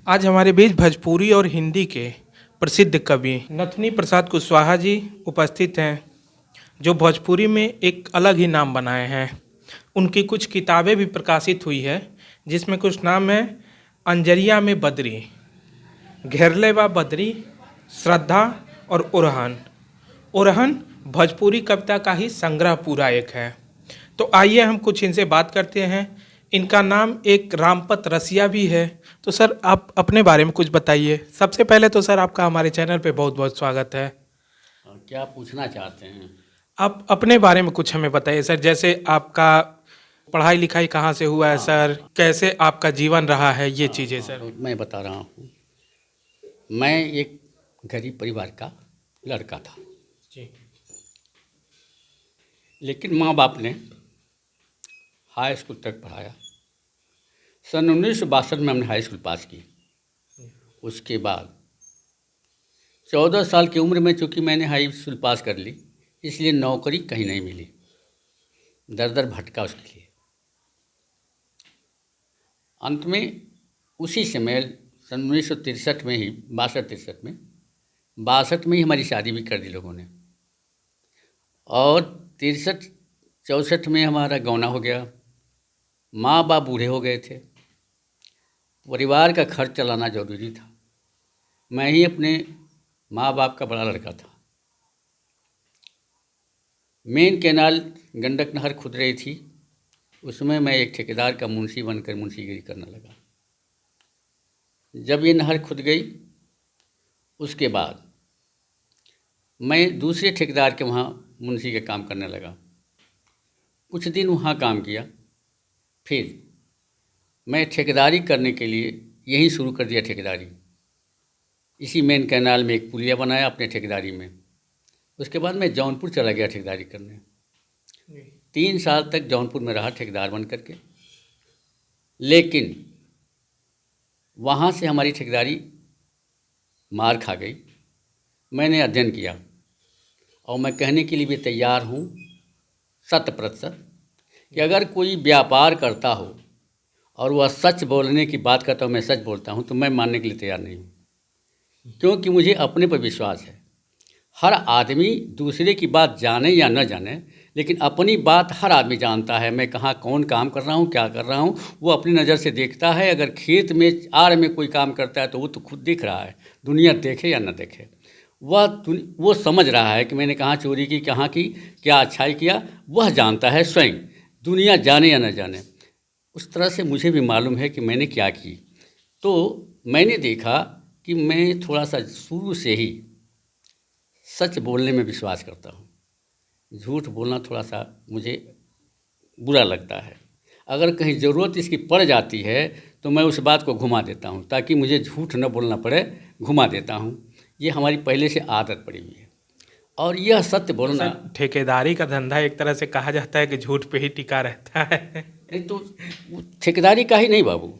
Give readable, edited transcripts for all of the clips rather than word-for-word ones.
आज हमारे बीच भोजपुरी और हिंदी के प्रसिद्ध कवि नथुनी प्रसाद कुशवाहा जी उपस्थित हैं, जो भोजपुरी में एक अलग ही नाम बनाए हैं। उनकी कुछ किताबें भी प्रकाशित हुई है, जिसमें कुछ नाम है अंजरिया में बदरी, घेरले व बदरी, श्रद्धा और उरहन। उरहन भोजपुरी कविता का ही संग्रह पूरा एक है। तो आइए हम कुछ इनसे बात करते हैं। इनका नाम एक रामपत रसिया भी है। तो सर, आप अपने बारे में कुछ बताइए। सबसे पहले तो सर, आपका हमारे चैनल पे बहुत बहुत स्वागत है। क्या पूछना चाहते हैं? आप अपने बारे में कुछ हमें बताइए सर, जैसे आपका पढ़ाई लिखाई कहाँ से हुआ है सर, कैसे आपका जीवन रहा है, ये चीज़ें सर। तो मैं बता रहा हूँ। मैं एक गरीब परिवार का लड़का था, जी लेकिन माँ बाप ने हाई स्कूल तक पढ़ाया। सन 1962 में हमने हाई स्कूल पास की। उसके बाद 14 साल की उम्र में चूँकि मैंने हाई स्कूल पास कर ली, इसलिए नौकरी कहीं नहीं मिली। दर दर भटका उसके लिए। अंत में उसी समय सन 1963 में ही 62 में ही हमारी शादी भी कर दी लोगों ने। और 63-64 में हमारा गौना हो गया। माँ बाप बूढ़े हो गए थे। परिवार का खर्च चलाना जरूरी था। मैं ही अपने माँ बाप का बड़ा लड़का था। मेन कैनाल गंडक नहर खुद रही थी, उसमें मैं एक ठेकेदार का मुंशी बनकर मुंशीगिरी करने लगा। जब ये नहर खुद गई, उसके बाद मैं दूसरे ठेकेदार के वहाँ मुंशी का काम करने लगा। कुछ दिन वहाँ काम किया, फिर मैं ठेकेदारी करने के लिए यहीं शुरू कर दिया ठेकेदारी। इसी मेन कैनाल में एक पुलिया बनाया अपने ठेकेदारी में। उसके बाद मैं जौनपुर चला गया ठेकेदारी करने। 3 साल तक जौनपुर में रहा ठेकेदार बन करके, लेकिन वहाँ से हमारी ठेकेदारी मार खा गई। मैंने अध्ययन किया और मैं कहने के लिए भी तैयार हूँ 100% कि अगर कोई व्यापार करता हो और वह सच बोलने की बात करता हो, मैं सच बोलता हूँ, तो मैं मानने के लिए तैयार नहीं हूँ। क्योंकि मुझे अपने पर विश्वास है। हर आदमी दूसरे की बात जाने या न जाने, लेकिन अपनी बात हर आदमी जानता है। मैं कहाँ कौन काम कर रहा हूँ, क्या कर रहा हूँ, वो अपनी नज़र से देखता है। अगर खेत में आड़ में कोई काम करता है तो वो तो खुद दिख रहा है, दुनिया देखे या न देखे। वो समझ रहा है कि मैंने कहाँ चोरी की, कहाँ की, क्या अच्छाई किया, वह जानता है स्वयं, दुनिया जाने या न जाने। उस तरह से मुझे भी मालूम है कि मैंने क्या की। तो मैंने देखा कि मैं थोड़ा सा शुरू से ही सच बोलने में विश्वास करता हूँ। झूठ बोलना थोड़ा सा मुझे बुरा लगता है। अगर कहीं ज़रूरत इसकी पड़ जाती है तो मैं उस बात को घुमा देता हूँ, ताकि मुझे झूठ न बोलना पड़े, घुमा देता हूँ। ये हमारी पहले से आदत पड़ी हुई है। और यह सत्य बोलना, सर, ठेकेदारी का धंधा एक तरह से कहा जाता है कि झूठ पे ही टिका रहता है। नहीं तो वो ठेकेदारी का ही नहीं बाबू,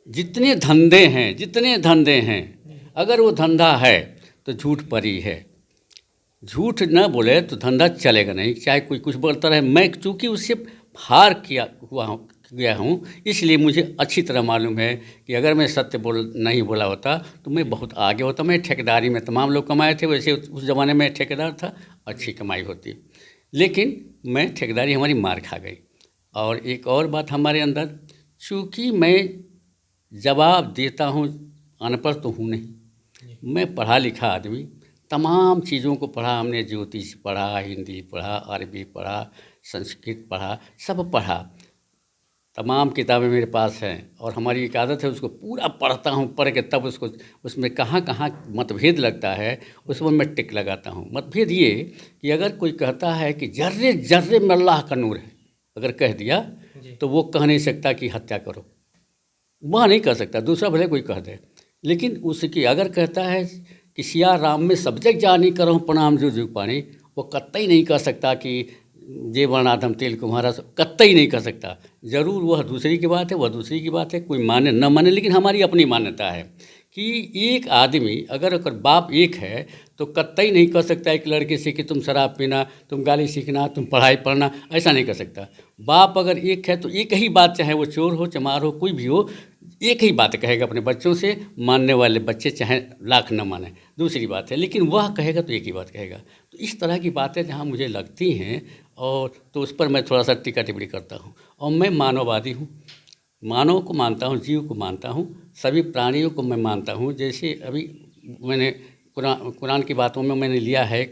जितने धंधे हैं, अगर वो धंधा है तो झूठ पर ही है। झूठ न बोले तो धंधा चलेगा नहीं, चाहे कोई कुछ बोलता रहे। मैं चूँकि उससे हार गया हूँ, इसलिए मुझे अच्छी तरह मालूम है कि अगर मैं सत्य नहीं बोला होता तो मैं बहुत आगे होता। मैं ठेकेदारी में तमाम लोग कमाए थे, वैसे उस ज़माने में ठेकेदार था, अच्छी कमाई होती। लेकिन मैं ठेकेदारी हमारी मार खा गई। और एक और बात हमारे अंदर, चूँकि मैं जवाब देता हूँ, अनपढ़ तो हूँ नहीं, मैं पढ़ा लिखा आदमी, तमाम चीज़ों को पढ़ा हमने। ज्योतिष पढ़ा, हिंदी पढ़ा, अरबी पढ़ा, संस्कृत पढ़ा, सब पढ़ा। तमाम किताबें मेरे पास हैं और हमारी एक आदत है, उसको पूरा पढ़ता हूँ। पढ़ के तब उसको, उसमें कहाँ कहाँ मतभेद लगता है उसमें मैं टिक लगाता हूँ। मतभेद ये कि अगर कोई कहता है कि जर्रे जर्रे में अल्लाह का नूर है, अगर कह दिया तो वो कह नहीं सकता कि हत्या करो, वह नहीं कह सकता। दूसरा भले कोई कह दे, लेकिन उसकी अगर कहता है कि सिया राम में सब जग जानी करो प्रणाम जुग जुग पानी, वो कतई नहीं कह सकता कि जे वर्णाधम तेल कुम्हारा, कतई नहीं कह सकता। ज़रूर वह दूसरी की बात है, वह दूसरी की बात है, कोई माने न माने, लेकिन हमारी अपनी मान्यता है कि एक आदमी अगर बाप एक है तो कतई नहीं कह सकता एक लड़के से कि तुम शराब पीना, तुम गाली सीखना, तुम पढ़ाई पढ़ना, ऐसा नहीं कर सकता। बाप अगर एक है तो एक ही बात, चाहे वो चोर हो, चमार हो, कोई भी हो, एक ही बात कहेगा अपने बच्चों से, मानने वाले बच्चे चाहे लाख न माने दूसरी बात है, लेकिन वह कहेगा तो एक ही बात कहेगा। तो इस तरह की बातें जहाँ मुझे लगती हैं और तो उस पर मैं थोड़ा सा टीका टिप्पणी करता हूँ। और मैं मानववादी हूँ, मानव को मानता हूँ, जीव को मानता हूँ, सभी प्राणियों को मैं मानता हूँ। जैसे अभी मैंने कुरान की बातों में मैंने लिया है,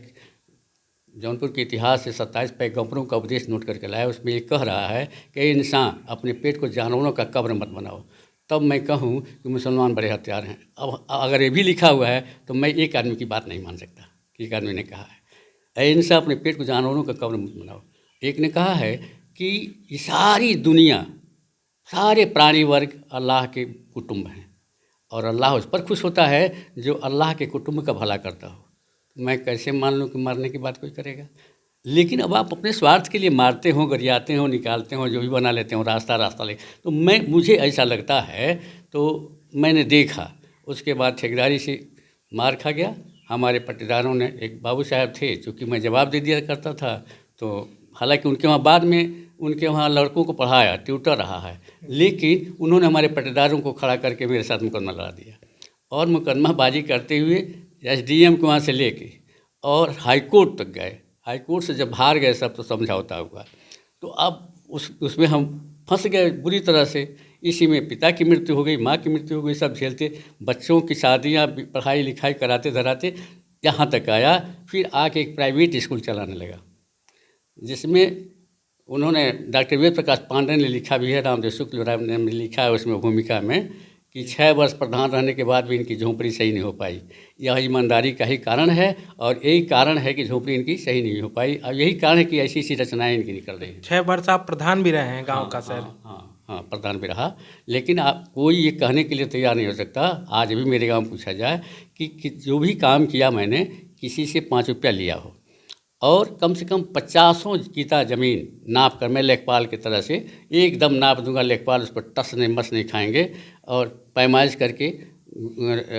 जौनपुर के इतिहास से 27 पैगंबरों का उपदेश नोट करके लाया। उसमें ये कह रहा है कि इंसान अपने पेट को जानवरों का कब्र मत बनाओ। तब मैं कहूँ कि मुसलमान बड़े हथियार हैं। अब अगर ये भी लिखा हुआ है तो मैं एक आदमी की बात नहीं मान सकता कि एक आदमी ने कहा है ऐ इंसान अपने पेट को जानवरों का कब्र मत बनाओ। एक ने कहा है कि ये सारी दुनिया, सारे प्राणी वर्ग अल्लाह के कुटुंब हैं और अल्लाह उस पर खुश होता है जो अल्लाह के कुटुंब का भला करता हो। मैं कैसे मान लूँ कि मरने की बात कोई करेगा? लेकिन अब आप अपने स्वार्थ के लिए मारते हो, गरियाते हो, निकालते हो, जो भी बना लेते हो, रास्ता ले, तो मुझे ऐसा लगता है। तो मैंने देखा, उसके बाद ठेकेदारी से मार खा गया। हमारे पट्टेदारों ने, एक बाबू साहब थे, चूँकि मैं जवाब दे दिया करता था, तो हालांकि उनके वहाँ बाद में उनके वहाँ लड़कों को पढ़ाया, ट्यूटर रहा है, लेकिन उन्होंने हमारे पट्टेदारों को खड़ा करके मेरे साथ मुकदमा लड़ा दिया और मुकदमाबाजी करते हुए एसडीएम को वहाँ से लेके और हाई कोर्ट तक गए। हाई कोर्ट से जब हार गए सब, तो समझौता हुआ। तो अब उसमें हम फंस गए बुरी तरह से। इसी में पिता की मृत्यु हो गई, माँ की मृत्यु हो गई, सब झेलते, बच्चों की शादियाँ, पढ़ाई लिखाई कराते धराते यहाँ तक आया। फिर आके एक प्राइवेट स्कूल चलाने लगा, जिसमें उन्होंने डॉक्टर वेद प्रकाश पांडे ने लिखा भी है, रामदेव शुक्ल राम ने लिखा है उसमें भूमिका में कि 6 वर्ष प्रधान रहने के बाद भी इनकी झोंपड़ी सही नहीं हो पाई। यह ईमानदारी का ही कारण है और यही कारण है कि झोंपड़ी इनकी सही नहीं हो पाई। और यही कारण है कि ऐसी ऐसी रचनाएं इनकी निकल रही हैं। 6 वर्ष आप प्रधान भी रहे हैं गांव का सर? हाँ, प्रधान भी रहा। लेकिन आप कोई ये कहने के लिए तैयार नहीं हो सकता, आज भी मेरे गाँव में पूछा जाए कि जो भी काम किया मैंने, किसी से 5 रुपया लिया हो और कम से कम 50 गीता ज़मीन नाप कर, मैं लेखपाल की तरह से एकदम नाप दूंगा, लेखपाल उस पर टस नहीं मस नहीं खाएंगे, और पैमाइश करके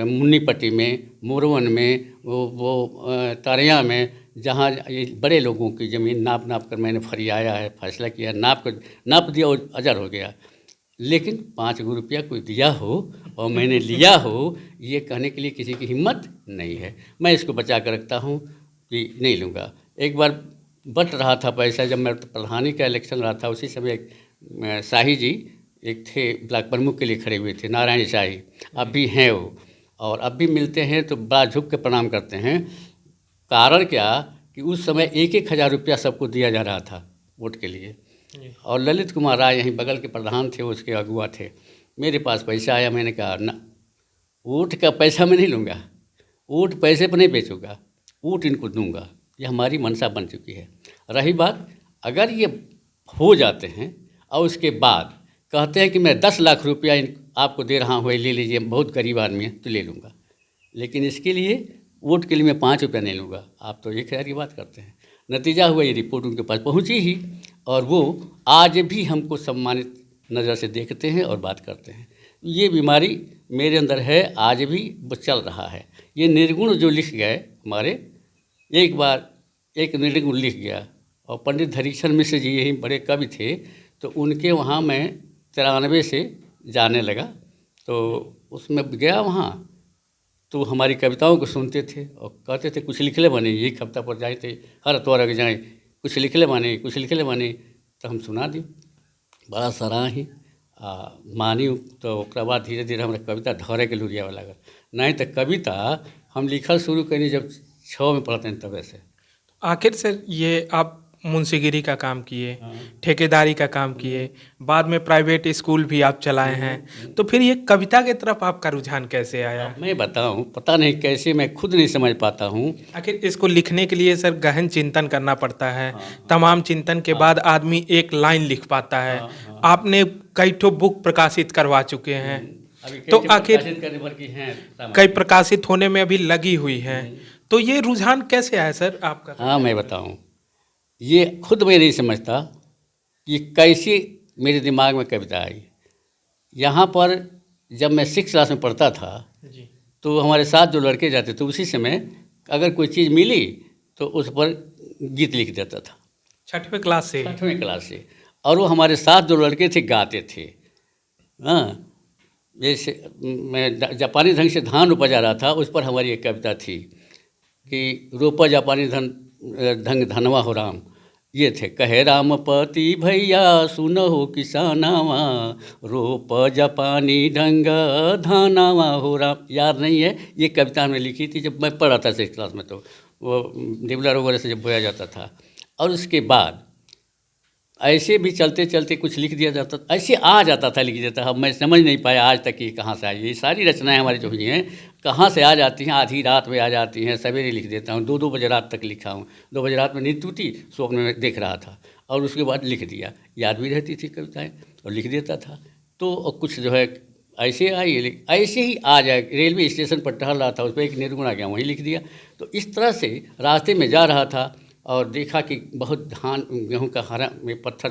मुन्नी पट्टी में, मोरवन में, वो तारिया में, जहाँ ये बड़े लोगों की ज़मीन नाप कर मैंने फरियाया है, फैसला किया, नाप दिया और अजर हो गया। लेकिन 5 रुपया कोई दिया हो और मैंने लिया हो, ये कहने के लिए किसी की हिम्मत नहीं है। मैं इसको बचा कर रखता हूँ कि नहीं लूँगा। एक बार बट रहा था पैसा, जब मैं प्रधानी का इलेक्शन रहा था, उसी समय एक शाही जी एक थे, ब्लॉक प्रमुख के लिए खड़े हुए थे, नारायण शाही, अब भी हैं वो, और अब भी मिलते हैं तो बड़ा झुक के प्रणाम करते हैं। कारण क्या कि उस समय 1-1 हज़ार रुपया सबको दिया जा रहा था वोट के लिए। और ललित कुमार राय यहीं बगल के प्रधान थे, उसके अगुआ थे। मेरे पास पैसा आया, मैंने कहा ना, वोट का पैसा मैं नहीं लूँगा, वोट पैसे पर नहीं बेचूँगा, वोट इनको दूंगा। ये हमारी मंशा बन चुकी है। रही बात, अगर ये हो जाते हैं और उसके बाद कहते हैं कि मैं 10 लाख रुपया आपको दे रहा हूँ, ले लीजिए, बहुत गरीब आदमी है, तो ले लूँगा, लेकिन इसके लिए वोट के लिए मैं 5 रुपया नहीं लूँगा। आप तो 1 हज़ार की बात करते हैं। नतीजा हुआ, ये रिपोर्ट उनके पास पहुँची ही, और वो आज भी हमको सम्मानित नज़र से देखते हैं और बात करते हैं। ये बीमारी मेरे अंदर है, आज भी वो चल रहा है। ये निर्गुण जो लिख गए हमारे, एक बार एक निर्गुण लिख गया, और पंडित धरीक्षण मिश्र जी यही बड़े कवि थे, तो उनके वहाँ मैं 93 से जाने लगा। तो उसमें गया वहाँ, तो हमारी कविताओं को सुनते थे और कहते थे कुछ लिखले बने, यही हफ्ता पर जाए थे, हर अतवार के जाए, कुछ लिखले बने, कुछ लिखले बने, तो हम सुना दी, बड़ा सराही मानी। तो ओकरा बाद धीरे धीरे हमारा कविता ढरे के लुरियावे लागल। नहीं तो कविता हम लिखल शुरू करी जब 6 में पढ़ते हैं, तब से। आखिर सर, ये आप मुंशीगिरी का काम किए, ठेकेदारी का काम किए, बाद में प्राइवेट स्कूल भी आप चलाए हैं, तो फिर ये कविता की तरफ आपका रुझान कैसे आया? मैं बताऊं, पता नहीं कैसे, मैं खुद नहीं समझ पाता हूं। आखिर इसको लिखने के लिए सर गहन चिंतन करना पड़ता है। तमाम चिंतन के बाद आदमी एक लाइन लिख पाता है। आपने कई ठो बुक प्रकाशित करवा चुके हैं, तो आखिर कई प्रकाशित होने में अभी लगी हुई हैं, तो ये रुझान कैसे आया सर आपका? हाँ, मैं बताऊं, ये खुद मैं नहीं समझता कि कैसे मेरे दिमाग में कविता आई। यहाँ पर जब मैं 6 क्लास में पढ़ता था जी, तो हमारे साथ जो लड़के जाते थे, उसी समय अगर कोई चीज़ मिली तो उस पर गीत लिख देता था। 6वीं क्लास से? 6वीं क्लास से। और वो हमारे साथ जो लड़के थे गाते थे। हाँ, जैसे मैं जापानी ढंग से धान उपजा रहा था, उस पर हमारी एक कविता थी कि रोपा जापानी ढंग धनवा हो राम। ये थे, कहे रामपति भैया सुनहो किसानावा, रोप जापानी ढंग धानावा हो राम। याद नहीं है, ये कविता हमने लिखी थी जब मैं पढ़ा था 6th क्लास में, तो वो डिबलर वगैरह से जब बोया जाता था। और उसके बाद ऐसे भी चलते चलते कुछ लिख दिया जाता, ऐसे आ जाता था, लिख देता था। मैं समझ नहीं पाया आज तक ये कहाँ से आई। ये सारी रचनाएं हमारी जो हुई हैं कहाँ से आ जाती हैं, आधी रात में आ जाती हैं, सवेरे लिख देता हूँ। 2-2 बजे रात तक लिखा हूँ। 2 बजे रात में नींद टूटी, स्वप्न में देख रहा था और उसके बाद लिख दिया। याद भी रहती थी कविताएँ और लिख देता था। तो कुछ जो है ऐसे आई, ऐसे ही आ जाए। रेलवे स्टेशन पर टहल रहा था, उस पर एक निर्गुण आ गया, वहीं लिख दिया। तो इस तरह से रास्ते में जा रहा था और देखा कि बहुत धान गेहूं का हरा में पत्थर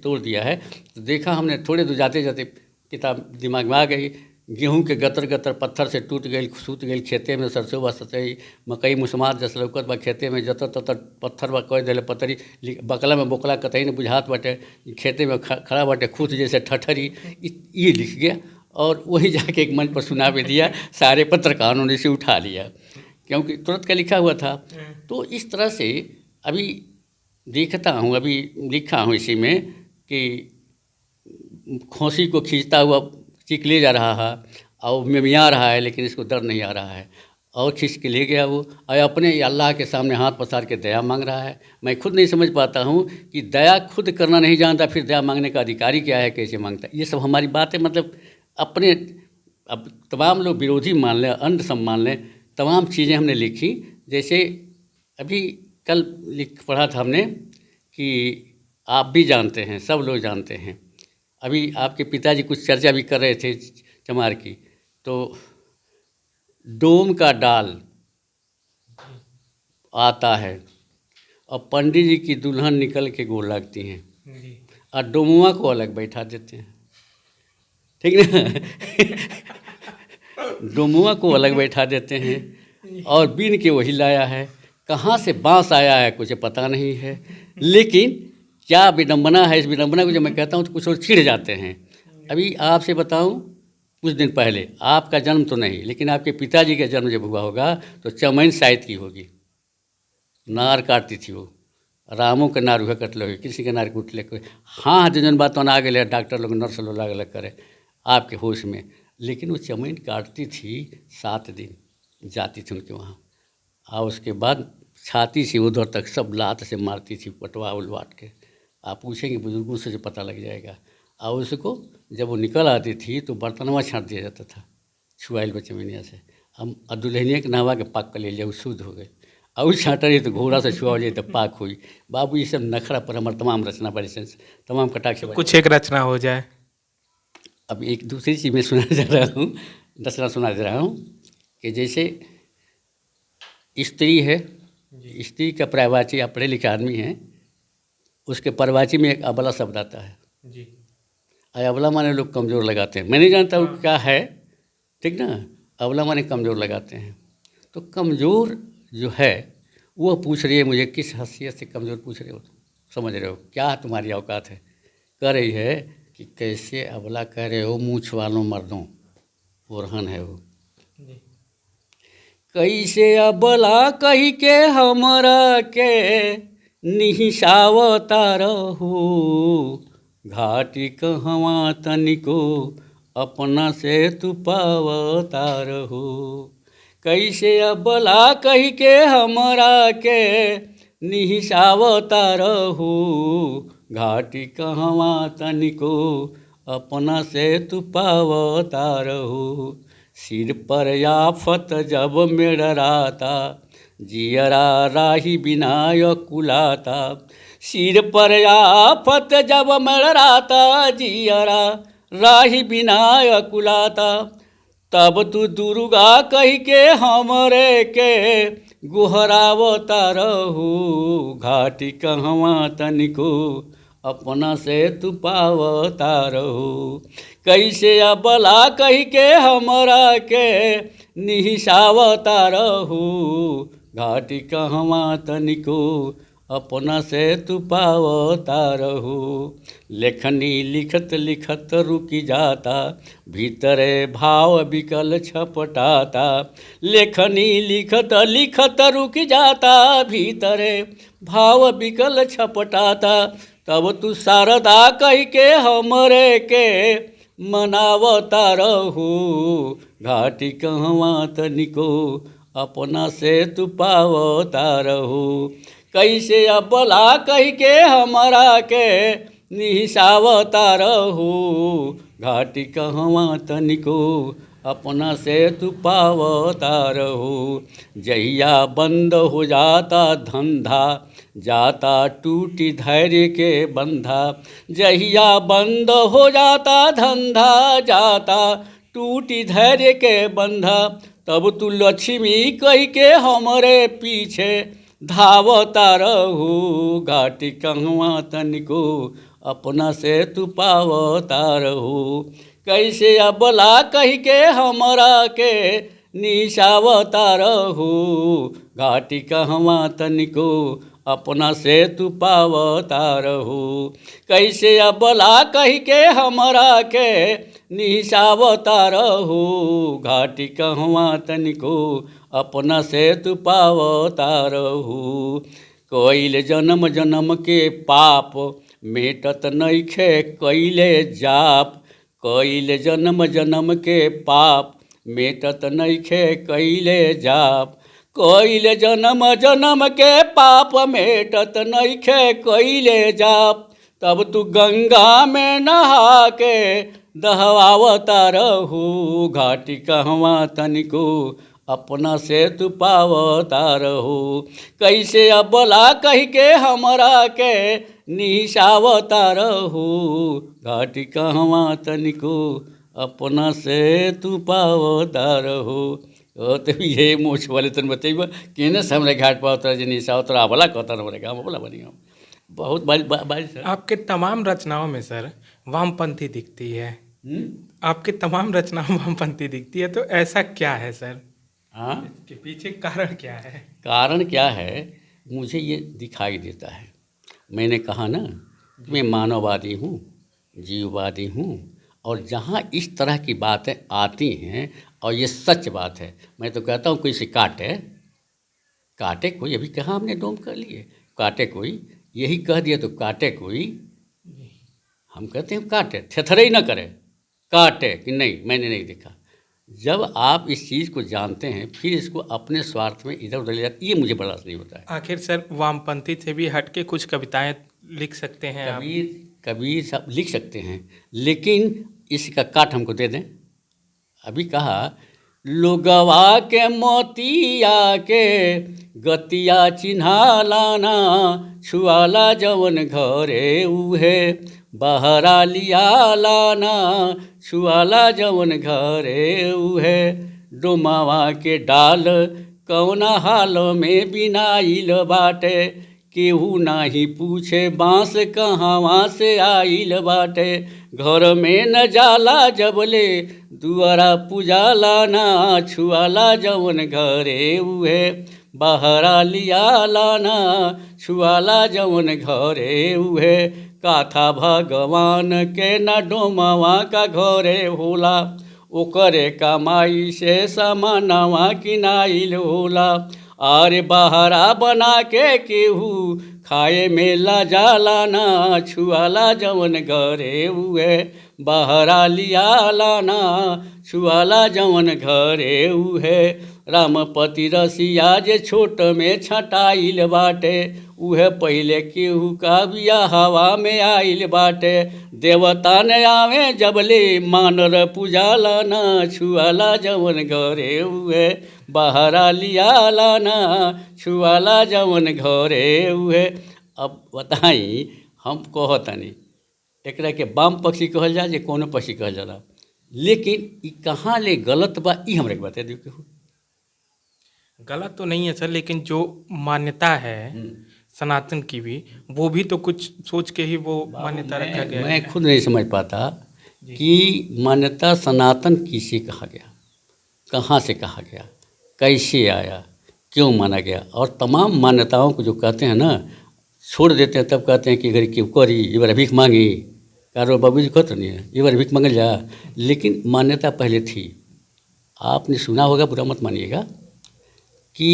तोड़ दिया है। तो देखा हमने, थोड़े दूर जाते जाते किताब दिमाग में आ गई। गेहूं के गतर गतर पत्थर से टूट गई, सूत गई खेते में, सरसों बा सतई मकई मुसमात जस लौकत बा खेते में, जतर ततर पत्थर बा कह दिले पतरी, बकला में बोकला कतई न बुझात बाटे, खेते में खड़ा बाटे खूत जैसे ठठरी। ये लिख गया और वही जाके एक मंच पर सुना भी दिया। सारे पत्रकारों ने इसे उठा लिया क्योंकि तुरंत का लिखा हुआ था। तो इस तरह से अभी देखता हूँ, अभी लिखा हूँ इसी में कि खोसी को खींचता हुआ चीख ले जा रहा है और मिमिया रहा है, लेकिन इसको दर्द नहीं आ रहा है और खींच के ले गया वो, और अपने अल्लाह के सामने हाथ पसार के दया मांग रहा है। मैं खुद नहीं समझ पाता हूँ कि दया खुद करना नहीं जानता, फिर दया मांगने का अधिकारी क्या है, कैसे मांगता है। ये सब हमारी बातें, मतलब अपने, अब तमाम लोग विरोधी मान लें, अंध सब मान लें, तमाम चीज़ें हमने लिखी। जैसे अभी कल पढ़ा था हमने कि आप भी जानते हैं, सब लोग जानते हैं, अभी आपके पिताजी कुछ चर्चा भी कर रहे थे चमार की, तो डोम का डाल आता है और पंडित जी की दुल्हन निकल के गोल लगती हैं और डोमुआ को अलग बैठा देते हैं, ठीक ना। डोमुआ को अलग बैठा देते हैं और बीन के वही लाया है। कहाँ से बांस आया है कुछ पता नहीं है, लेकिन क्या विडंबना है। इस विडंबना को जब मैं कहता हूँ तो कुछ और छिड़ जाते हैं। अभी आपसे बताऊँ, कुछ दिन पहले, आपका जन्म तो नहीं, लेकिन आपके पिताजी का जन्म जब हुआ होगा तो चमैन साइत की होगी। नार काटती थी वो, रामों के नार हुआ कटले हुए, किसी के नार कुटले कोई। हाँ जन बात आ गए, डॉक्टर लोग नर्स लोग अलग अलग करे आपके होश में, लेकिन वो चमैन काटती थी 7 दिन जाती थी उनके वहाँ, और उसके बाद छाती से उधर तक सब लात से मारती थी, पटवा उलवाट के। आप पूछेंगे बुजुर्गों से जो पता लग जाएगा। और उसको जब वो निकल आती थी तो बर्तनवा छाँट दिया जाता था छुआइल बचमिनिया से। हम दुल्हनिया के नहवा के पाक कर ले लिया, शुद्ध हो गए। और छाँटा रही तो घोड़ा से छुआ जाए तो पाक हुई। बाबू ये सब नखरा पर हमारे तमाम रचना बड़े सेंस, तमाम कटाक्ष। कुछ एक रचना हो जाए। अब एक दूसरी चीज़ मैं सुना जा रहा हूँ, रचना सुना दे रहा हूँ कि जैसे स्त्री है, स्त्री का पर्यायवाची, आप पढ़े लिखे आदमी हैं, उसके पर्यायवाची में एक अबला शब्द आता है जी। अबला माने लोग कमज़ोर लगाते हैं, मैं नहीं जानता वो क्या है, ठीक ना। अबला माने कमज़ोर लगाते हैं। तो कमज़ोर जो है वो पूछ रही है मुझे, किस हैसियत से कमज़ोर पूछ रहे हो, समझ रहे हो क्या तुम्हारी औकात है। कह रही है कि कैसे अबला कह रहे हो, मूछ वालों मर्दों, ओरहन है वो। कैसे अबला कही के हमरा के निहिसावता रहू, घाटी कहवा तनिको अपना से तू पावता रहू। कैसे अबला कही के हमरा के निहिसावता रहू, घाटी कहवा तनिको अपना से तू पावता रहू। सिर पर आफत जब मेड़राता, जियरा राही बिनाय कुलाता। सिर पर आफत जब मेड़राता, जियरा राही बिनाय कुलाता। तब तू दुर्गा कही के हमरे के गुहरावता रहू, घाटी कहवा तनिको अपना से तू पावता रहू। कैसे अबला कही के हमरा के निहिसावता रहू, घाटी कहवा तनिको अपना से तू पावता रहू। लेखनी लिखत लिखत रुकी जाता, भीतरे भाव विकल छपटाता। लेखनी लिखत लिखत रुकी जाता, भीतरे भाव विकल छपटाता। तब तू शारदा कह के हमरे के मनावता रहू। घाटी कहवा तनिको अपना से तू पावता रहू। कैसे अबला कह के हमारा के निहिसावता रहू। घाटी कहवा तनिको अपना से तू पावता रहू। जहिया बंद हो जाता धंधा, जाता टूटी धैर्य के बंधा। जहिया बंद हो जाता धंधा, जाता टूटी धैर्य के बंधा। तब तू लक्ष्मी कह के हमरे पीछे धावता रहू। घाटी कहवा तनिको अपना से तू पावता रहू। कैसे अबला कह के हमरा के निशावता रहू। घाटी कहवा तनिको अपना से तू पावता रहू। कैसे अबला कह के हमरा के निशावता रहू। घाटी कहवा तनिको अपना से तू पावता रहू। कइल जन्म जन्म के पाप मेटत नइखे कइले जाप। कइल जन्म जन्म के पाप मेटत नइखे कइले जाप। कइल जन्म जन्म के पाप मेटत नइखे कइले जाप। तब तू गंगा में नहा के दहवावता रहू। घाटी कहवा तनिको अपना से तू पावता रहू। कैसे अबला कह के हमरा के निशावता रहू। घाटी कहवा तनिको अपना से तू पावता रहू। तो ये मोछ वाले तन बतेबा केने से हमरे घाट पर उतर जे निशा उतर अबला कहता हमरे गाँव बोला बनी हम बहुत बारी सर। आपके तमाम रचनाओं में सर वामपंथी दिखती है। आपके तमाम रचनाओं में वामपंथी दिखती है, तो ऐसा क्या है सर? हाँ, इसके पीछे कारण क्या है? कारण क्या है मुझे ये दिखाई देता है। मैंने कहा ना मैं मानववादी हूँ, जीववादी हूँ, और जहाँ इस तरह की बातें आती हैं और ये सच बात है, मैं तो कहता हूँ कोई से काटे कोई, अभी कहाँ हमने डोम कर लिए, काटे कोई, यही कह दिया तो काटे कोई। हम कहते हैं काटे, थेथरे ही ना करे, काटे कि नहीं मैंने नहीं देखा। जब आप इस चीज़ को जानते हैं फिर इसको अपने स्वार्थ में इधर उधर ले जाते, ये मुझे बर्दाश्त नहीं होता है। आखिर सर वामपंथी से भी हट के कुछ कविताएं लिख सकते हैं आप? कबीर सब लिख सकते हैं, लेकिन इसका काट हमको दे दें। अभी कहा लोगवा के मोतिया के गतिया चिन्हा लाना, छुआला जवन घरे उहे बहरा लिया लाना, छुआला जवन घरे उहे। डोमावा के डाल कौना हाल में बिनाइल बाटे, केहू नाही पूछे बाँस कहवा से आइल बाटे। घर में न जाला जबले दुआरा पुजाला ना, छुआला जवन घरे उहे बहरा लिया लाना, छुआला जवन घरे उहे। काथा भगवान के न डोमवा का घरे होला, ओकरे कमाई से समानवा किनाइल होला। आरे बहरा बना के केहू खाए में ला जाला ना, छुआला जवन घरे उहे बहरा लिया लाना, छुआला जवन घरे उहे। रामपति रसिया जे छोट में छटाइल बाटे, उहे पहले केहू का बिया हवा में आइल बाटे। देवता ने आवे जबले मानर पूजाला ना, छुआला जवन घरे उहे बहरा लिया लाना, छुआला जवन घरे उहे। अब बताई हम कहतनी एकरा के वाम पक्षी कहल जा जे कोनो पक्षी कहल जाला, लेकिन ई कहाँ ले गलत बा ई हमरे के बता दियो। केहू गलत तो नहीं है सर, लेकिन जो मान्यता है सनातन की भी, वो भी तो कुछ सोच के ही वो मान्यता रखा गया है। मैं खुद नहीं समझ पाता कि मान्यता सनातन किसे कहा गया, कहाँ से कहा गया, कैसे आया, क्यों माना गया। और तमाम मान्यताओं को जो कहते हैं ना, छोड़ देते हैं तब कहते हैं कि अगर क्यों करी ये बार भीख मांगी कारो बाबू जी कहते नहीं है ये बार भीख मांगल जा। लेकिन मान्यता पहले थी। आपने सुना होगा, बुरा मत मानिएगा, कि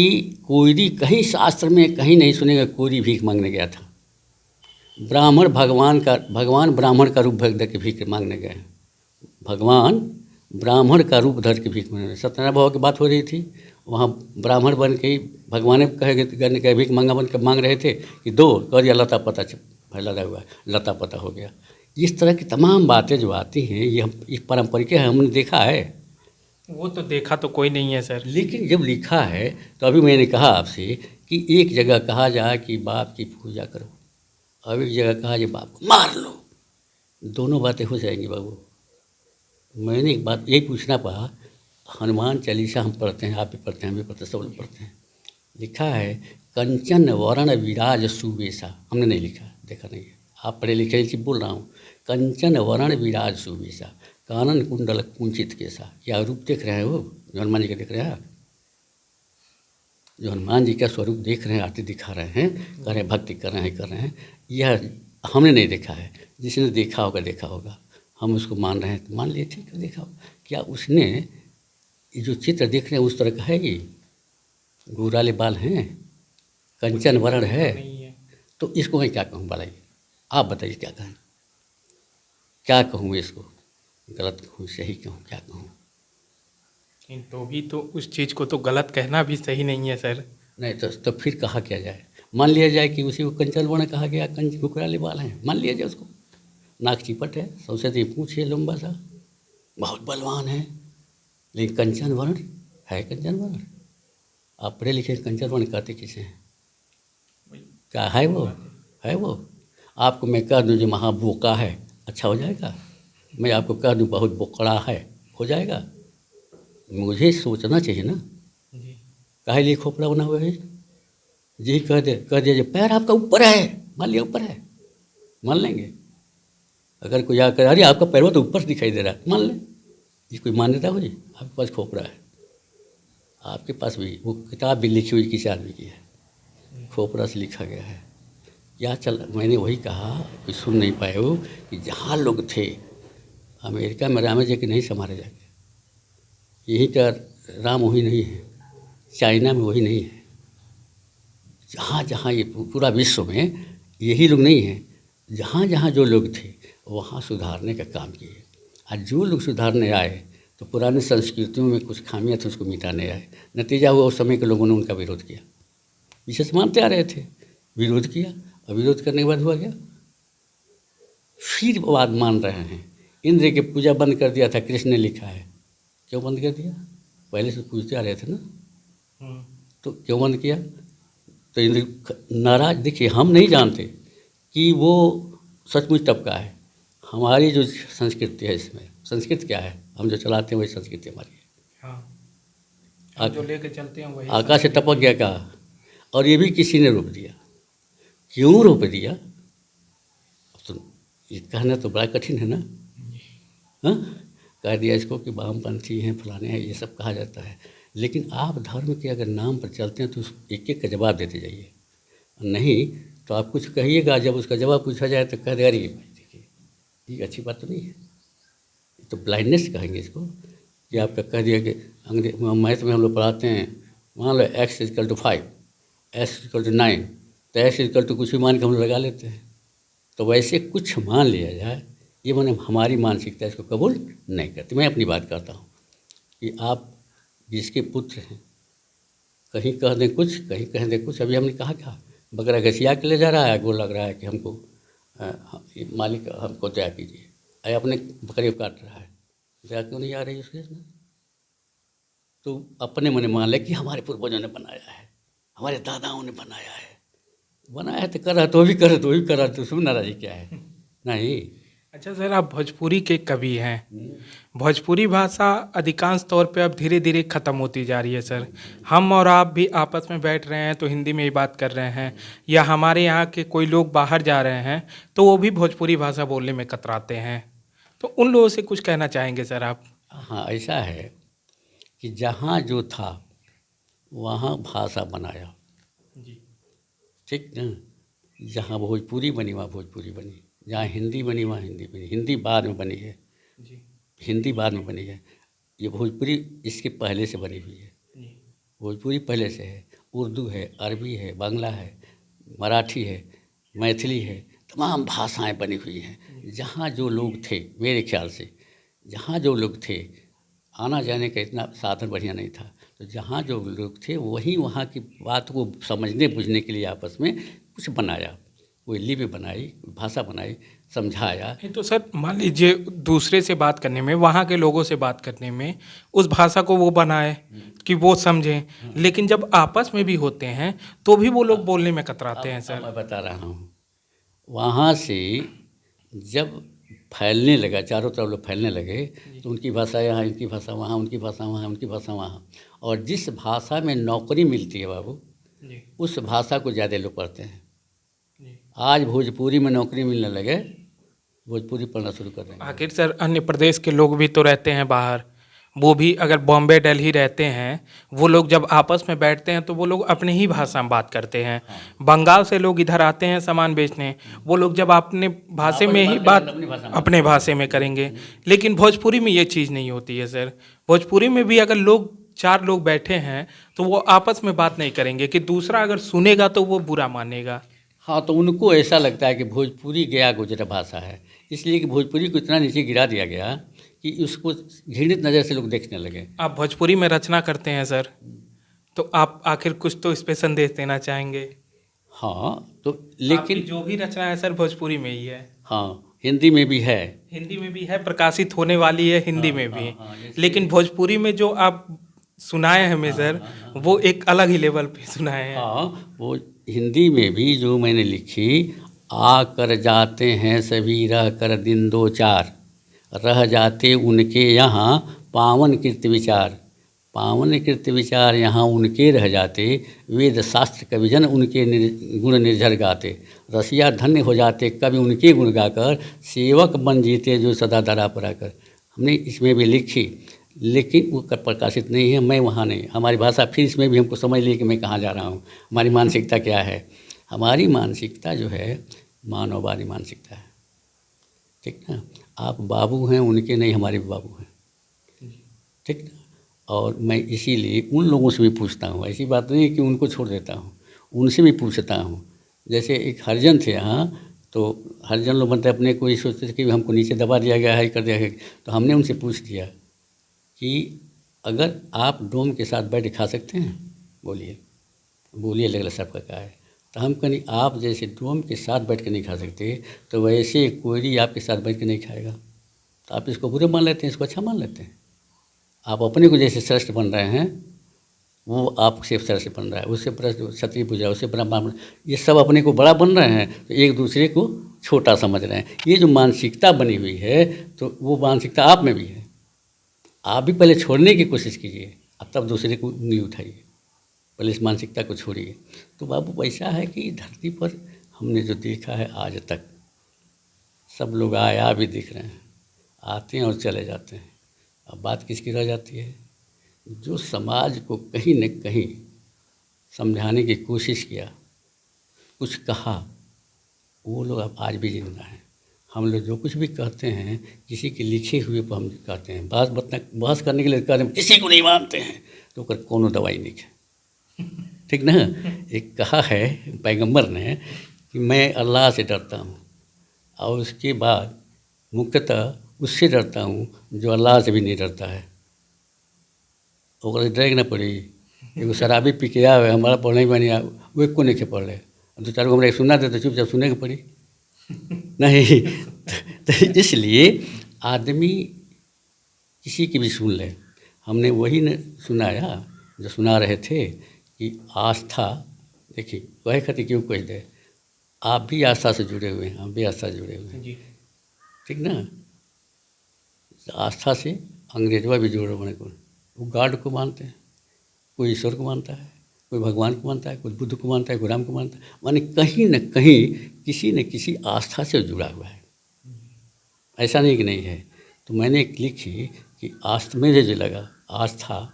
कोयरी कहीं शास्त्र में कहीं नहीं सुनेगा कोयरी भीख मांगने गया था। भगवान ब्राह्मण का रूप धर के भीख मांगने गए। भगवान ब्राह्मण का रूप धर के भीख मांगने, सत्यनारायण बाबा की बात हो रही थी, वहाँ ब्राह्मण बन के ही भगवान कहे भीख मांगा बन के मांग रहे थे कि दो कर दिया, लता पता फैला हुआ है, लता पता हो गया। इस तरह की तमाम बातें जो आती हैं ये हम इस पारंपरिक है, हमने देखा है। वो तो देखा तो कोई नहीं है सर। लेकिन जब लिखा है तो अभी मैंने कहा आपसे कि एक जगह कहा जाए कि बाप की पूजा करो, अब एक जगह कहा जाए बाप को मार लो, दोनों बातें हो जाएंगी बाबू। मैंने एक बात यही पूछना पड़ा, हनुमान चालीसा हम पढ़ते हैं, आप भी पढ़ते हैं, हम भी पढ़ते हैं, सब लोग पढ़ते हैं। लिखा है कंचन वरण विराज सुवेशा, हमने नहीं लिखा, देखा नहीं है, आप पढ़े लिखे इसी बोल रहा हूँ। कंचन वरण विराज सुवेशा कानन कुंडल कुंचित केसा, क्या रूप देख रहे हैं वो जो हनुमान जी का देख रहे हैं, जो हनुमान जी का स्वरूप देख रहे हैं, आरती दिखा रहे हैं, कर रहे हैं, भक्ति कर रहे हैं, यह हमने नहीं देखा है। जिसने देखा होगा, हम उसको मान रहे हैं तो मान लिए, ठीक है, देखा होगा। क्या उसने ये जो चित्र देख रहे हैं उस तरह का है? ये गोराले बाल हैं, कंचन वर्ण है, तो इसको मैं क्या कहूँ बताइए, आप बताइए क्या कहें, क्या कहूँ इसको, गलत कहूँ, सही कहूँ, क्या कहूँ? तो भी तो उस चीज़ को तो गलत कहना भी सही नहीं है सर। नहीं तो फिर कहा क्या जाए? मान लिया जाए कि उसी को कंचन वर्ण कहा गया, कंच घुघराले बाल हैं, मान लिया जाए उसको। नाक चिपट है, सबसे तो पूछ है लंबा सा, बहुत बलवान है, लेकिन कंचन वर्ण है, कंचन वर्ण। आप पढ़े लिखे कंचन वर्ण कहते किसे हैं? क्या है वो? है वो? आपको मैं कह दूँ जो महाबोका है, अच्छा हो जाएगा? मैं आपको कह दूँ बहुत बोकड़ा है, हो जाएगा? मुझे सोचना चाहिए ना, काहे लिए खोपड़ा बना हुआ है? जी कह दिया जो पैर आपका ऊपर है, मान लिया ऊपर है, मान लेंगे। अगर कोई आकर अरे आपका पैर तो ऊपर दिखाई दे रहा है, मान लें, ये कोई मान्यता हो जी? आपके पास खोपड़ा है, आपके पास भी वो किताब भी लिखी हुई किसी आदमी की है, खोपड़ा से लिखा गया है। क्या चल, मैंने वही कहा, कोई सुन नहीं पाए हो कि जहाँ लोग थे अमेरिका में राम जी के नहीं समारे जाके, यही का राम वही नहीं है, चाइना में वही नहीं है, जहाँ जहाँ ये पूरा विश्व में यही लोग नहीं हैं, जहाँ जहाँ जो लोग थे वहाँ सुधारने का काम किए। और जो लोग सुधारने आए तो पुरानी संस्कृतियों में कुछ खामियाँ थी उसको मिटाने आए। नतीजा हुआ उस समय के लोगों ने उनका विरोध किया, विशेष मानते आ रहे थे, विरोध किया, और विरोध करने के बाद हुआ क्या? फिर बात मान रहे हैं। इंद्र की पूजा बंद कर दिया था, कृष्ण ने लिखा है। क्यों बंद कर दिया? पहले से पूजते आ रहे थे ना, तो क्यों बंद किया? तो इंद्र नाराज। देखिए, हम नहीं जानते कि वो सचमुच तब का है। हमारी जो संस्कृति है, इसमें संस्कृति क्या है, हम जो चलाते हैं वही संस्कृति हमारी है। हाँ, जो लेके चलते हैं वही। आकाश से टपक गया कहा, और ये भी किसी ने रोक दिया। क्यों रोक दिया? तो ये कहना तो बड़ा कठिन है ना। हाँ, कह दिया इसको कि वामपंथी हैं, फलाने हैं, ये सब कहा जाता है। लेकिन आप धर्म के अगर नाम पर चलते हैं तो एक एक का जवाब देते जाइए, नहीं तो आप कुछ कहिएगा, जब उसका जवाब पूछा जाए तो कह देगा अरे देखिए ये अच्छी बात तो नहीं है, तो ब्लाइंडनेस कहेंगे इसको। कि आपका कह दिया कि मैथ में हम लोग पढ़ाते हैं, मान लो x = 5, x = 9, तो x = कुछ भी मान के हम लोग लगा लेते हैं। तो वैसे कुछ मान लिया जाए, ये मैंने हमारी मानसिकता इसको कबूल नहीं करती। मैं अपनी बात करता हूँ कि आप जिसके पुत्र हैं, कहीं कह दें कुछ, कहीं कह दें कुछ। अभी हमने कहा क्या, बकरा घसिया के ले जा रहा है, वो लग रहा है कि हमको मालिक हमको दया कीजिए, अरे अपने बकरे को काट रहा है, दया क्यों नहीं आ रही उसके इसमें? तो अपने मन मान ले कि हमारे पूर्वजों ने बनाया है, हमारे दादाओं ने बनाया है, बनाया तो कर रहा, तो भी कर, तो भी कर रहा, तो उसमें नाराज़ी क्या है? नहीं। अच्छा सर, आप भोजपुरी के कवि हैं। भोजपुरी भाषा अधिकांश तौर पे अब धीरे धीरे ख़त्म होती जा रही है सर। हम और आप भी आपस में बैठ रहे हैं तो हिंदी में ही बात कर रहे हैं, या हमारे यहाँ के कोई लोग बाहर जा रहे हैं तो वो भी भोजपुरी भाषा बोलने में कतराते हैं। तो उन लोगों से कुछ कहना चाहेंगे सर आप? हाँ, ऐसा है कि जहाँ जो था वहाँ भाषा बनाया, जी। ठीक ना। जहाँ भोजपुरी बनी वहाँ भोजपुरी बनी, जहाँ हिंदी बनी वहाँ हिंदी बनी। हिंदी बाद में बनी है, जी हिंदी बाद में बनी है। ये भोजपुरी इसके पहले से बनी हुई है। जी भोजपुरी पहले से है, उर्दू है, अरबी है, बांग्ला है, मराठी है, मैथिली है, तमाम भाषाएं बनी हुई हैं। जहाँ जो लोग थे, मेरे ख्याल से जहाँ जो लोग थे, आना जाने का इतना साधन बढ़िया नहीं था, तो जहाँ जो लोग थे वहीं वहाँ की बात को समझने बुझने के लिए आपस में कुछ बनाया, कोई लिपि बनाई, कोई भाषा बनाई, समझाया। नहीं तो सर मान लीजिए दूसरे से बात करने में, वहाँ के लोगों से बात करने में उस भाषा को वो बनाए कि वो समझें, लेकिन जब आपस में भी होते हैं तो भी वो लोग बोलने में कतराते हैं अब सर। मैं बता रहा हूँ, वहाँ से जब फैलने लगा, चारों तरफ लोग फैलने लगे, तो उनकी भाषा यहाँ, इनकी भाषा वहाँ, उनकी भाषा वहाँ, उनकी भाषा वहाँ, और जिस भाषा में नौकरी मिलती है बाबू, जी उस भाषा को ज़्यादा लोग पढ़ते हैं। जी। आज भोजपुरी में नौकरी मिलने लगे, भोजपुरी पढ़ना शुरू कर देंगे। आखिर सर अन्य प्रदेश के लोग भी तो रहते हैं बाहर, वो भी अगर बॉम्बे दिल्ली रहते हैं, वो लोग जब आपस में बैठते हैं तो वो लोग अपनी ही भाषा में बात करते हैं। बंगाल से लोग इधर आते हैं सामान बेचने, वो लोग जब अपने भाषा में ही बात अपने भाषा में करेंगे, लेकिन भोजपुरी में ये चीज़ नहीं होती है सर। भोजपुरी में भी अगर लोग चार लोग बैठे हैं तो वो आपस में बात नहीं करेंगे कि दूसरा अगर सुनेगा तो वो बुरा मानेगा। हाँ, तो उनको ऐसा लगता है कि भोजपुरी गया गुजरा भाषा है, इसलिए कि भोजपुरी को इतना नीचे गिरा दिया गया कि उसको घृणित नज़र से लोग देखने लगे। आप भोजपुरी में रचना करते हैं सर, तो आप आखिर कुछ तो इस पे संदेश देना चाहेंगे। हाँ, तो आपकी लेकिन जो भी रचना है सर भोजपुरी में ही है, हाँ, हिंदी में भी है। हिंदी में भी है, प्रकाशित होने वाली है हिंदी में भी, हाँ, जैसे लेकिन भोजपुरी में जो आप सुनाए हैं हमें सर, वो एक अलग ही लेवल पे सुनाए हैं। हाँ, वो हिंदी में भी जो मैंने लिखी, आकर जाते हैं सभी रह कर दिन दो चार, रह जाते उनके यहाँ पावन कृत विचार, पावन कृत विचार यहाँ उनके रह जाते, वेद शास्त्र कविजन उनके गुण निर्झर गाते, रसिया धन्य हो जाते कवि उनके गुण गाकर, सेवक बन जीते जो सदा दरा पर आकर। हमने इसमें भी लिखी, लेकिन वो प्रकाशित नहीं है। मैं वहाँ नहीं, हमारी भाषा फिर इसमें भी हमको समझ ली कि मैं कहाँ जा रहा हूँ, हमारी मानसिकता क्या है। हमारी मानसिकता जो है मानववादी मानसिकता है, ठीक ना। आप बाबू हैं उनके नहीं, हमारे भी बाबू हैं, ठीक ना। और मैं इसीलिए उन लोगों से भी पूछता हूँ, ऐसी बात नहीं है कि उनको छोड़ देता हूँ, उनसे भी पूछता हूँ। जैसे एक हरिजन थे यहाँ, तो हरिजन लोग मतलब अपने को ये सोचते थे कि हमको नीचे दबा दिया गया है, कर दिया गया, तो हमने उनसे पूछ दिया कि अगर आप डोम के साथ बैठ खा सकते हैं, बोलिए बोलिए लगला साहब का क्या है। तो हम कहीं आप जैसे डोम के साथ बैठ कर नहीं खा सकते, तो वैसे कोयरी आपके साथ बैठ कर नहीं खाएगा। तो आप इसको बुरे मान लेते हैं, इसको अच्छा मान लेते हैं। आप अपने को जैसे श्रेष्ठ बन रहे हैं, वो आपसे श्रेष्ठ बन रहा है, उससे क्षत्रिय पूजा, उससे ब्राह्मण, ये सब अपने को बड़ा बन रहे हैं, तो एक दूसरे को छोटा समझ रहे हैं। ये जो मानसिकता बनी हुई है, तो वो मानसिकता आप में भी है। आप भी पहले छोड़ने की कोशिश कीजिए, अब तब दूसरे को नहीं उठाइए, पहले इस मानसिकता को छोड़िए। तो बाबू ऐसा है कि धरती पर हमने जो देखा है आज तक, सब लोग आया भी दिख रहे हैं, आते हैं और चले जाते हैं। अब बात किसकी रह जाती है? जो समाज को कहीं न कहीं समझाने की कोशिश किया, कुछ कहा, वो लोग अब आज भी जिंदा हैं। हम लोग जो कुछ भी कहते हैं किसी के लिखे हुए पर हम कहते हैं, बहस करने के लिए कहते हैं किसी को नहीं मानते हैं, तो ओकर कोनो दवाई नहीं है, ठीक ना। एक कहा है पैगंबर ने कि मैं अल्लाह से डरता हूँ, और उसके बाद मुख्यतः उससे डरता हूँ जो अल्लाह से भी नहीं डरता है। ओकरा से डरे ना पड़ी। एगो शराबी पी के आवे, हमारा पढ़ने में नहीं आ, वो एको नहीं के पढ़ ले, दो चार गो हमरा सुना दे तो चुपचाप सुने के पड़ी नहीं। तो इसलिए आदमी किसी की भी सुन ले। हमने वही न सुनाया जो सुना रहे थे कि आस्था, देखिए कहे खातिर क्यों कह दे, आप भी आस्था से जुड़े हुए हैं, हम भी आस्था से जुड़े हुए हैं, ठीक ना। आस्था से अंग्रेजवा भी जुड़े बने को, वो गॉड को मानते हैं, कोई ईश्वर को मानता है, कोई भगवान को मानता है, कोई बुद्ध को मानता है, कोई राम को मानता है, माने कहीं न कहीं किसी न किसी आस्था से जुड़ा हुआ है, ऐसा नहीं कि नहीं है। तो मैंने एक लिखी कि आस्था, मेरे जो लगा आस्था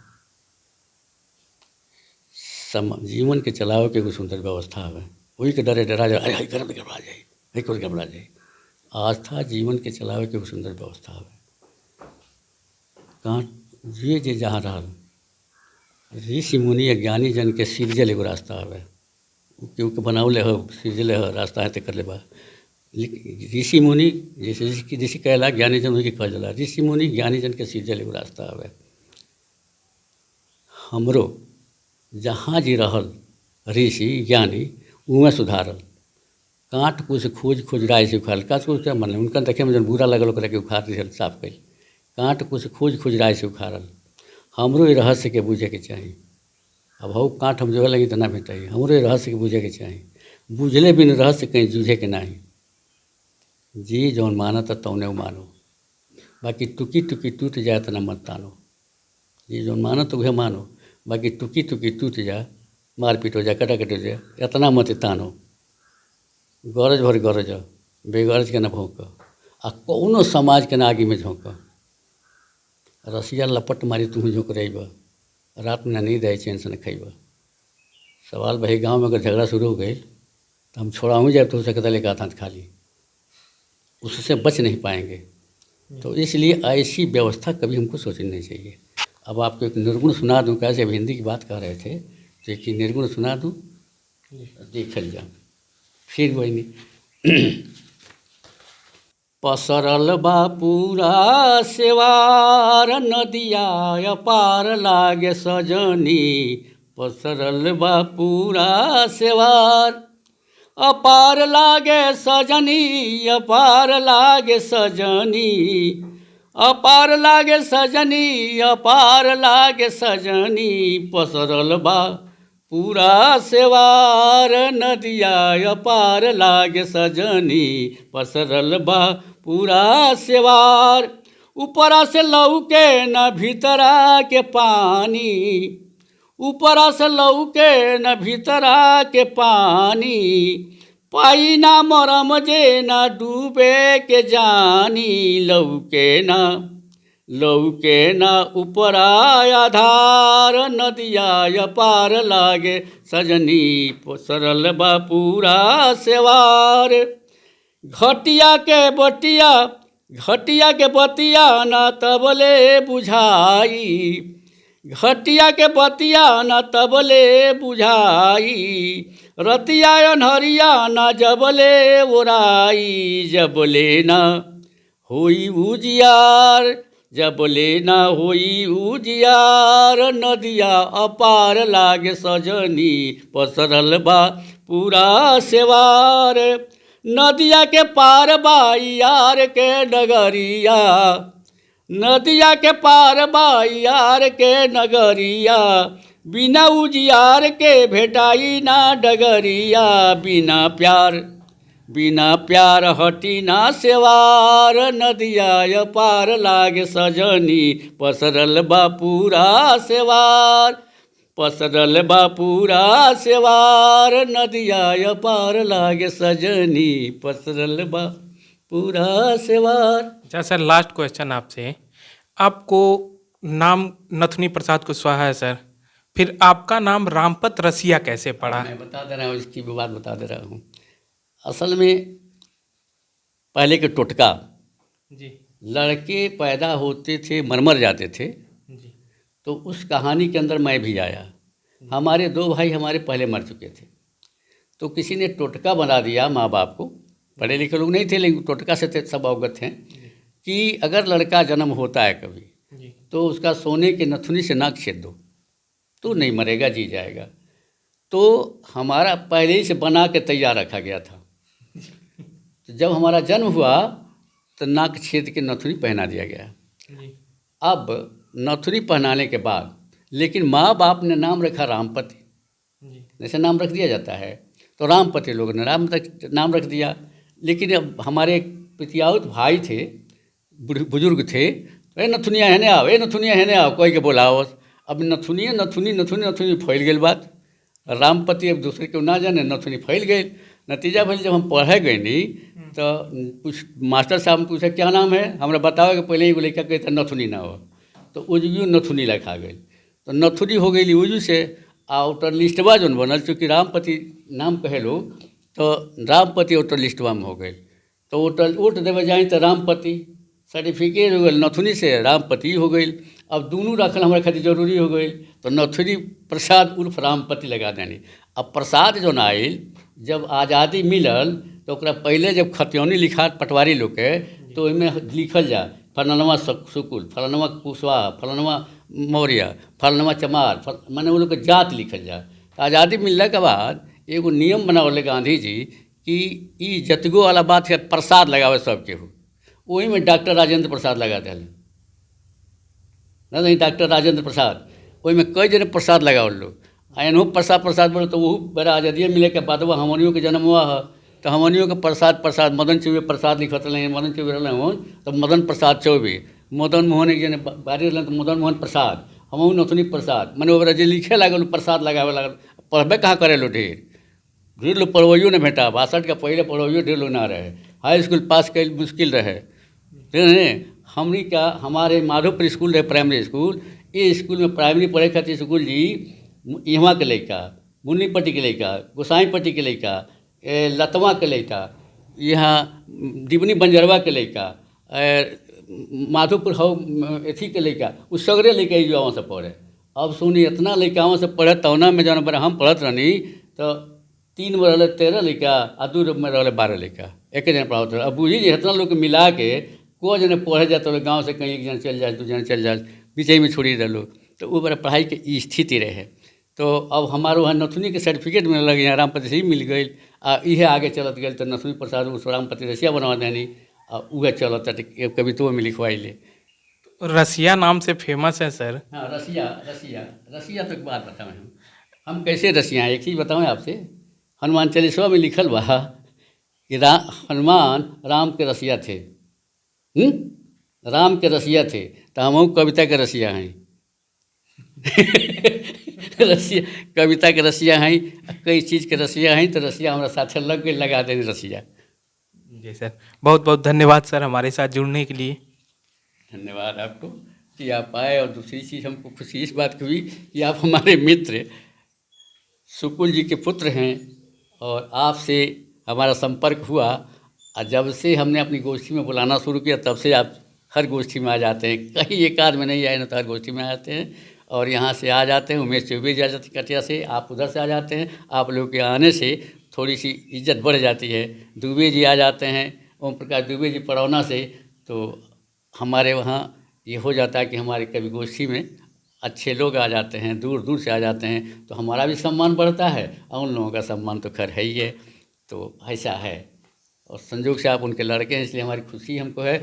जीवन के चलावे के एगो सुंदर व्यवस्था है। वही के डरे डरा जा, अरे कर गड़बड़ा जाए, हई कर गड़बड़ा जाए। आस्था जीवन के चलावे के सुंदर व्यवस्था है। कहाँ जे जे जहाँ रहल ऋषि मुनि ज्ञानी जन के सिरजल एगो रास्ता है, केहू के बनावले हो सिरजले हो रास्ता है तो कर ले बा। ऋषि मुनि जैसे ऋषि कहला, ज्ञानी जन के कह जाला, ऋषि मुनि ज्ञानी जन के सिरजल एगो रास्ता है। हमरो जहाँ जी रहल ऋषि ज्ञानी उमें सुधारल, काट कुछ खोज खोज राय से उखाड़ल। का क्या मन उनका देखे में जन बुरा लगल ओकरा के उखाड़ दिहल, साफ कल। काट कुछ खोज खोज राय से उखाड़ल। हमरो ये रहस्य के बुझे के चाही। अब हऊ काट हम जो लगी तो ना भेटाई, हमरो ये रहस्य के बुझे के चाही। बुझले बिन रहस्य कहीं जूझे के नाही। जी जौन मानत तौने मानो, बाकी टुकी टुकी टूट जाए तना मत तानो। जी जौन मानत उहे मानो, बाकी टुकी टुकी टूट जा, मारपीट हो जाए, कटाकट हो जाए, इतना मत तानो। गरज भर गरज, बेगरज के न भोंक, आ कौनो समाज के न आगे में झोंक। रसिया लपट मारी तुम झोंक रहीब, रात में नींद आई चैन से न खइब। सवाल भाई गांव में अगर झगड़ा शुरू हो गई तो हम छोड़ाऊँ जाए तो हो सकता लेकर हाथ खाली, उससे बच नहीं पाएंगे। तो इसलिए ऐसी व्यवस्था कभी हमको सोचनी नहीं चाहिए। अब आपको एक निर्गुण सुना दूँ, कैसे अब हिंदी की बात कर रहे थे तो एक निर्गुण सुना दूँ, देख लिया फिर वही नहीं। पसरल बा पूरा सेवार, नदिया अपार लागे सजनी। पसरल बा पूरा सेवार, अपार लागे सजनी, अपार लागे सजनी, अपार लागे सजनी, अपार लागे सजनी। पसरल बा पूरा सेवार, नदिया अपार लागे सजनी। पसरल बा पूरा सेवार, ऊपरा से लौके न भीतरा के पानी, ऊपरा से लौके न भीतरा के पानी। पाई ना मरम जे न डूबे के जानी, लौके ना ऊपरा आधार, नदिया पार लागे सजनी। पसरल बा पूरा सेवार, घटिया के बतिया ना तबले बुझाई, घटिया के बतिया न तबले बुझाई। रतिया अनहरिया न जबले ओराई, जबले न होई उजियार, जबले न होई उजियार। नदिया अपार लागे सजनी, पसरल बा पूरा सेवार। नदिया के पार बाई यार के डगरिया, नदिया के पार बाई यार के नगरिया। बिना उजियार के भेटाई ना डगरिया, बिना प्यार हटी ना सेवार। नदिया पार लागे सजनी, पसरल बा पूरा सेवार, पसरल बा पूरा सेवार। नदिया पार लागे सजनी, पसरल बा पूरा सेवार। अच्छा सर, लास्ट क्वेश्चन आपसे, आपको नाम नथुनी प्रसाद कुशवाहा है सर, फिर आपका नाम रामपत रसिया कैसे पड़ा? मैं बता दे रहा हूँ, इसकी भी बात बता दे रहा हूँ। असल में पहले के टोटका जी लड़के पैदा होते थे मर जाते थे, जी तो उस कहानी के अंदर मैं भी आया। हमारे 2 भाई हमारे पहले मर चुके थे, तो किसी ने टोटका बना दिया माँ बाप को, पढ़े लिखे लोग नहीं थे लेकिन टोटका से थे, सब अवगत हैं कि अगर लड़का जन्म होता है कभी जी तो उसका सोने के नथुनी से नाक छेद दो, तो नहीं मरेगा, जी जाएगा। तो हमारा पहले ही से बना के तैयार रखा गया था। तो जब हमारा जन्म हुआ तो नाक छेद के नथुनी पहना दिया गया। जी अब नथुनी पहनाने के बाद लेकिन माँ बाप ने नाम रखा रामपति, जी जैसे नाम रख दिया जाता है, तो रामपति लोग ने नाम रख दिया। लेकिन अब हमारे पितियाउत भाई थे, बुजुर्ग थे, तो ए नथुनिया हेने आओ, ए नथुनिया हेने आओ, कोई के बोलाओ। अब नथुनी फैल गई बात। रामपति अब दूसरे को ना जाने, नथुनी फैल गई। नतीजा भले जब हम पढ़े गए नहीं तो कुछ मास्टर साहब पूछे क्या नाम है, हमरा बताओ कि पहले एगो लड़का कहता नथुनी ना हो, तो उजू नथुनी रखा गई। तो नथुनी हो गई उजू से। आउटर लिस्टवा जौन बनल, चूँकि रामपति नाम कहे लोग, तो रामपति आउटर लिस्टवा में हो गए। तो वोट देवे जाए तो रामपति सर्टिफिकेट हो गई, नथुनी से रामपति हो गई। अब दोनों रखल हमारे खातिर जरूरी हो गई, तो नथुनी प्रसाद उर्फ रामपति लगा देनी। अब प्रसाद जौन आयल, जब आज़ादी मिलल तो ओकरा पहले जब खतिौनी लिखा पटवारी लोग के, तो ओहिमे लिखल जा फलनवा शुक्ल, फलनवा कुशवाहा, फलनवा मौर्य, फलनवा चमार, माने वो लोग के जात लिखल जा। तो आज़ादी मिलने के बाद एगो नियम बनावले गांधी जी कि ई जतगो वाला बात है प्रसाद लगावे सबके हो, वही में डॉक्टर राजेंद्र प्रसाद लगा दिल नहीं, डॉक्टर राजेंद्र प्रसाद, वही में कई जने प्रसाद लगावल लोग। एनहू प्रसाद बोले तो वह बड़ा आज़ादी मिले के बाद हमनियों के जन्म हुआ है, तो हमनियों के प्रसाद मदन चौबे प्रसाद लिखत रहे, मदन चौबे रहे हो तो मदन प्रसाद चौबे, मदन मोहन एक जने बारी रहे तो मदन मोहन प्रसाद, हमहू नथुनी प्रसाद, मैंने ओकरा जे लिखे लागल प्रसाद लगावे लागल। पढ़बे कहाँ करे लो, ढेर लोग पढ़वैयो नहीं भेटा, 62 के पहले पढ़वैयो ढेर लोग ना रहे, हाई स्कूल पास कर मुश्किल रहे। हमनी का हमारे माधोपुर स्कूल रहे प्राइमरी स्कूल, ये स्कूल में प्राइमरी पढ़े खातिर स्कूल जी यहाँ के लड़का, मुन्नीपट्टी के लड़का, गोसाईपट्टी के लड़का, लतवा के लड़का, यहाँ डिबनी बंजरवा के लड़का, माधोपुर हौ एथी के लड़का, उस सगरे लड़का जो से पढ़े। अब सुनी इतना लड़का से पढ़े, तौना में जौन बड़ा हम पढ़त रहनी तो 3 में रहे 13 लड़का आ 2 में रहे 12 लड़का, एक जन पढ़ाते रहे। अब बुझी जी इतना लोग मिला के को जने पढ़े जाते रहे, गाँव से कहीं एक जन चल जाए, 2 जन चल जाए, बीचे में छोड़ी रहे लोग, तो वो बड़ा पढ़ाई के स्थिति रहे। तो अब हमारे वहाँ नथुनी के सर्टिफिकेट मिलने लगे, यहाँ रामपति से ही मिल गई। इहे आगे चलत गए तो नथुनी प्रसाद उस रामपति रसिया बनवा देनी, उहे चलत कवित्वों में लिखवाई ले। रसिया नाम से फेमस है सर। हाँ, रसिया तक बात बताएं हम कैसे रसिया हैं। एक चीज़ बताएं आपसे, हनुमान चालीसवा में लिखल बा कि हनुमान राम के रसिया थे, राम के रसिया थे, तो हम कविता के रसिया हैं। रसिया कविता के रसिया हैं, कई चीज़ के रसिया हैं, तो रसिया हमारा साथ लग के लगा देंगे रसिया। जी सर, बहुत बहुत धन्यवाद सर हमारे साथ जुड़ने के लिए। धन्यवाद आपको कि आप आए। और दूसरी चीज़ हमको खुशी इस बात की हुई कि आप हमारे मित्र शुक्ल जी के पुत्र हैं, और आपसे हमारा संपर्क हुआ। और जब से हमने अपनी गोष्ठी में बुलाना शुरू किया, तब से आप हर गोष्ठी में आ जाते हैं, कहीं एक आध में नहीं आए ना तो हर गोष्ठी में आ जाते हैं। और यहाँ से आ जाते हैं, उमेश चौबे जी आ जाते कटिया से, आप उधर से आ जाते हैं। आप लोग के आने से थोड़ी सी इज्जत बढ़ जाती है। दुबे जी आ जाते हैं, ओम प्रकाश दुबे जी पड़ौना से, तो हमारे वहाँ ये हो जाता है कि हमारे कभी गोष्ठी में अच्छे लोग आ जाते हैं, दूर दूर से आ जाते हैं, तो हमारा भी सम्मान बढ़ता है और उन लोगों का सम्मान तो खैर है ही है। तो ऐसा है, और संजोग से आप उनके लड़के हैं, इसलिए हमारी खुशी हमको है।